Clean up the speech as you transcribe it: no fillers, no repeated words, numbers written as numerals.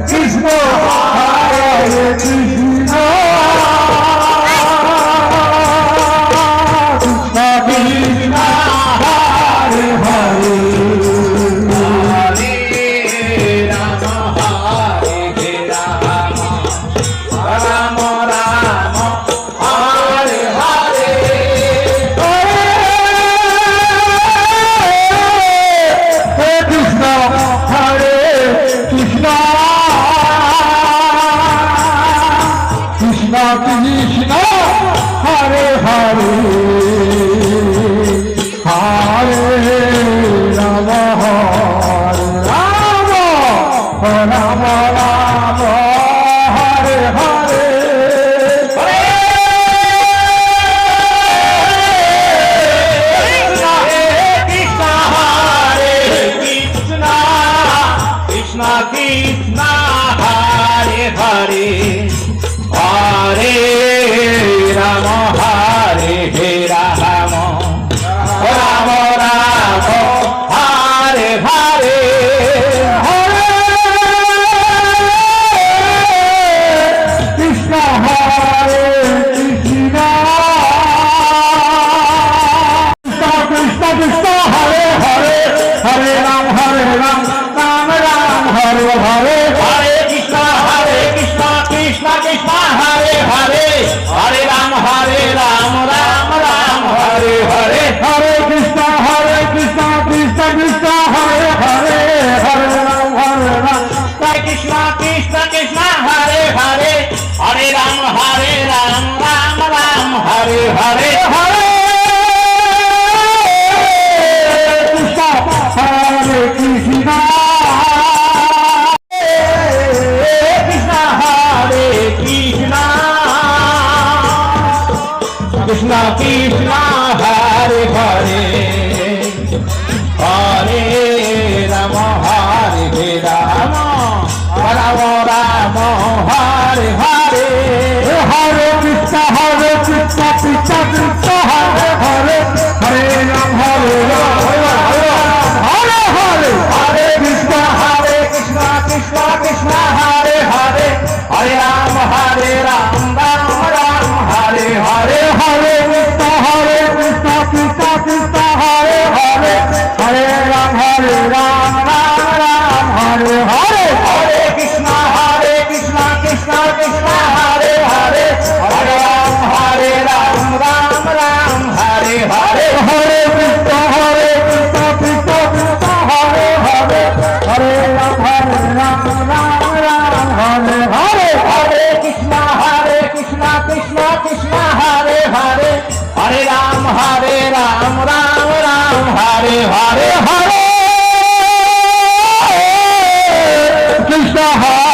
Krishna হরে Krishna Krishna Hare Hare Krishna Hare Hare Hare Ram Ram Ram Ram Hare Hare Krishna হরে Krishna Krishna Krishna Hare Hare Hare Ram হরে হে Ram Ram Ram Hare Hare Hare Krishna হরে Krishna Krishna Krishna Hare Hare Hare Ram Ram Ram Hare Hare Hare Krishna Krishna Krishna Hare Hare Hare Ram Ram Ram Hare Hare Hare Krishna Krishna Krishna Hare Hare Hare Ram Ram Krishna Krishna Krishna Hare Hare Hare Ram Ram Ram Hare Hare Hare Krishna হরে Krishna Krishna Krishna Hare Hare Hare Ram হরে Ram Ram Ram Hare Hare Hare Krishna Krishna Krishna Hare Hare Hare Ram Hare Hare Hare Krishna Krishna Krishna Hare Hare Hare Ram Ram Ram Hare Hare Hare Krishna Krishna Krishna Hare Hare Hare Ram Ram Ram Hare Hare Hare Krishna Krishna Krishna Hare Hare Hare Ram Ram Ram Hare Hare Hare Krishna Krishna Krishna Hare Hare Hare Ram Ram Ram Hare Hare Hare Krishna Krishna Krishna Hare Hare Hare Ram Ram Ram Hare Hare Hare Krishna